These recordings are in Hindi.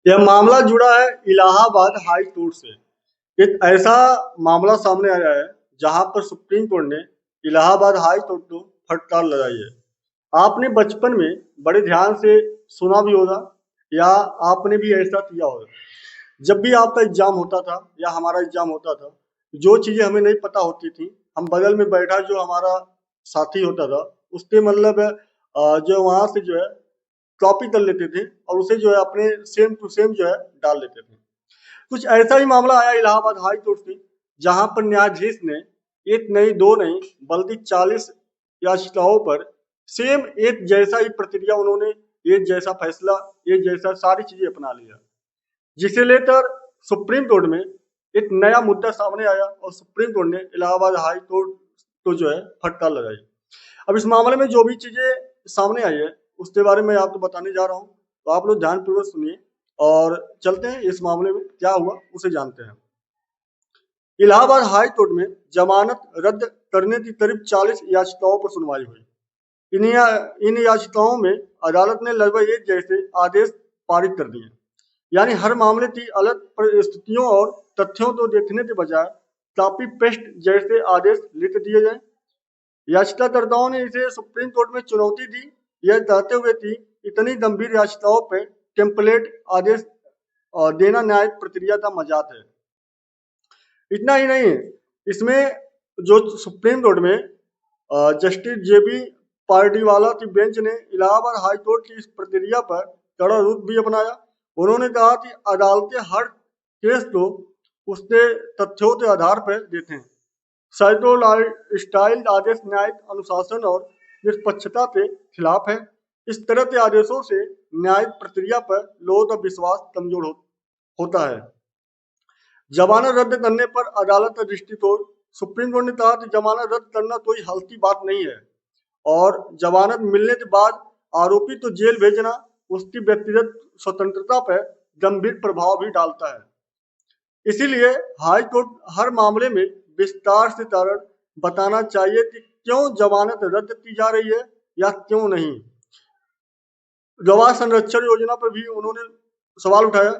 यह मामला जुड़ा है इलाहाबाद हाई कोर्ट से। एक ऐसा मामला सामने आया है जहां पर सुप्रीम कोर्ट ने इलाहाबाद हाई कोर्ट को फटकार लगाई है। आपने बचपन में बड़े ध्यान से सुना भी होगा या आपने भी ऐसा किया होगा। जब भी आपका एग्जाम होता था या हमारा एग्जाम होता था, जो चीजें हमें नहीं पता होती थी, हम बगल में बैठा जो हमारा साथी होता था उसके मतलब जो वहां से जो है कॉपी कर लेते थे और उसे जो है अपने सेम टू सेम जो है डाल लेते थे। कुछ ऐसा ही मामला आया इलाहाबाद हाई कोर्ट से, जहां पर न्यायाधीश ने एक नहीं दो नहीं बल्कि 40 याचिकाओं पर सेम एक जैसा ही प्रक्रिया उन्होंने एक जैसा फैसला एक जैसा सारी चीजें अपना लिया, जिसे लेकर सुप्रीम कोर्ट में एक नया मुद्दा सामने आया और सुप्रीम कोर्ट ने इलाहाबाद हाई कोर्ट को जो है फटकार लगाई। अब इस मामले में जो भी चीजें सामने आई है उसके बारे में आपको बताने जा रहा हूँ, तो आप लोग ध्यानपूर्वक सुनिए और चलते हैं इस मामले में क्या हुआ उसे जानते हैं। इलाहाबाद हाई कोर्ट में जमानत रद्द करने की करीब 40 याचिकाओं पर सुनवाई हुई। इन याचिकाओं में अदालत ने लगभग एक जैसे आदेश पारित कर दिए, यानी हर मामले की अलग परिस्थितियों और तथ्यों को देखने के बजाय कॉपी पेस्ट जैसे आदेश लिख दिए गए। याचिकाकर्ताओं ने इसे सुप्रीम कोर्ट में चुनौती दी, यह कहते हुए कि इतनी गंभीर याचिकाओं पर टेम्पलेट आदेश देना न्यायिक प्रक्रिया का मजाक है। इतना ही नहीं, इसमें जो सुप्रीम कोर्ट में जस्टिस जेबी पार्टीवाला की बेंच ने इलाहाबाद हाई कोर्ट की इस प्रक्रिया पर कड़ा रुख भी अपनाया। उन्होंने कहा कि अदालतें हर केस को उसके तथ्यों के आधार पर देते हैं। स्टाइल आदेश न्यायिक अनुशासन और निष्पक्षता के खिलाफ है। इस तरह के आदेशों से न्यायिक प्रक्रिया पर लोगों का विश्वास कमजोर होता है। जमानत रद्द करने पर अदालत का दृष्टिकोण। सुप्रीम कोर्ट ने कहा कि जमानत रद्द करना कोई हल्की बात नहीं है और जमानत मिलने के बाद आरोपी को जेल भेजना उसकी व्यक्तिगत स्वतंत्रता पर गंभीर प्रभाव भी डालता है। इसीलिए हाई कोर्ट हर मामले में विस्तार से कारण बताना चाहिए कि क्यों जमानत रद्द की जा रही है या क्यों नहीं। गवाह संरक्षण योजना पर भी उन्होंने सवाल उठाया।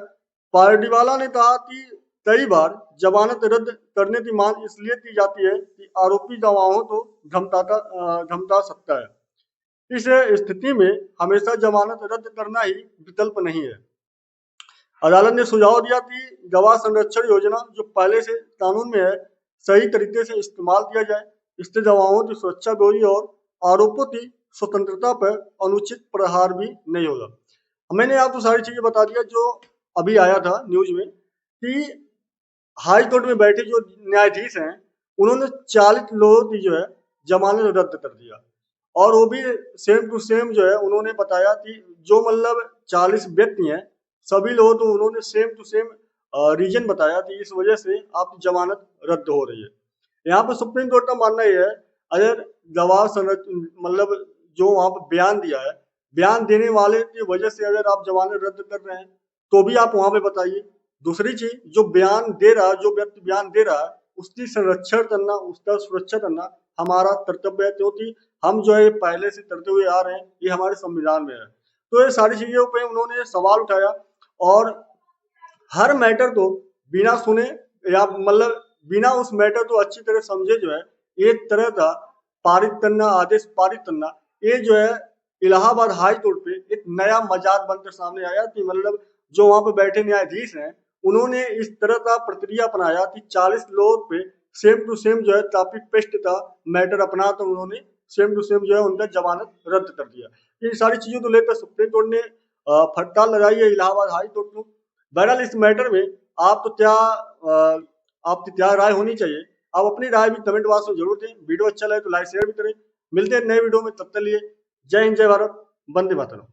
पार्टीवाला ने कहा कि कई बार जमानत रद्द करने की मांग इसलिए की जाती है कि आरोपी गवाहों को धमका सकता है। इस स्थिति में हमेशा जमानत रद्द करना ही विकल्प नहीं है। अदालत ने सुझाव दिया कि गवाह संरक्षण योजना जो पहले से कानून में है सही तरीके से इस्तेमाल किया जाए। इससे गवाहों की सुरक्षा भी होगी और आरोपों की स्वतंत्रता पर अनुचित प्रहार भी नहीं होगा। मैंने आपको सारी चीजें बता दिया जो अभी आया था न्यूज में कि हाई कोर्ट में बैठे जो न्यायाधीश हैं उन्होंने 40 लोगों की जो है जमानत रद्द कर दिया और वो भी सेम टू सेम जो है उन्होंने बताया कि जो मतलब 40 व्यक्ति हैं सभी लोगों तो उन्होंने सेम टू सेम रीजन बताया कि इस वजह से आपकी जमानत रद्द हो रही है। यहाँ पर सुप्रीम कोर्ट का मानना यह है अगर गवाह मतलब जो वहां पर बयान दिया है बयान देने वाले की वजह से अगर आप जमानत रद्द कर रहे हैं तो भी आप वहां पे बताइए। दूसरी चीज जो बयान दे रहा है जो व्यक्ति बयान दे रहा है उसकी संरक्षण करना उसका सुरक्षा करना हमारा कर्तव्य है, क्योंकि हम जो है पहले से करते हुए आ रहे हैं, ये हमारे संविधान में है। तो ये सारी चीजों पे उन्होंने सवाल उठाया और हर मैटर को बिना सुने या मतलब बिना उस मैटर को अच्छी तरह समझे जो है एक तरह का पारित करना आदेश पारित करना, ये जो है इलाहाबाद हाई कोर्ट पे एक नया मजाक बनकर सामने आया कि मतलब जो वहां पे बैठे न्यायाधीश हैं उन्होंने इस तरह का प्रक्रिया अपनाया कि 40 लोगों पे सेम टू सेम जो है कॉपी पेस्ट का मैटर अपना तो उन्होंने सेम टू सेम जो है उनका जमानत रद्द कर दिया। इन सारी चीजों को लेकर सुप्रीम कोर्ट ने फटकार लगाई है इलाहाबाद हाई कोर्ट को। बहरहाल इस मैटर में आप तो क्या आपकी क्या राय होनी चाहिए, आप अपनी राय भी कमेंट बॉक्स में जरूर दें। वीडियो अच्छा लगे तो लाइक शेयर भी करें। मिलते हैं नए वीडियो में, तब तक लिए जय हिंद जय भारत, वंदे मातरम।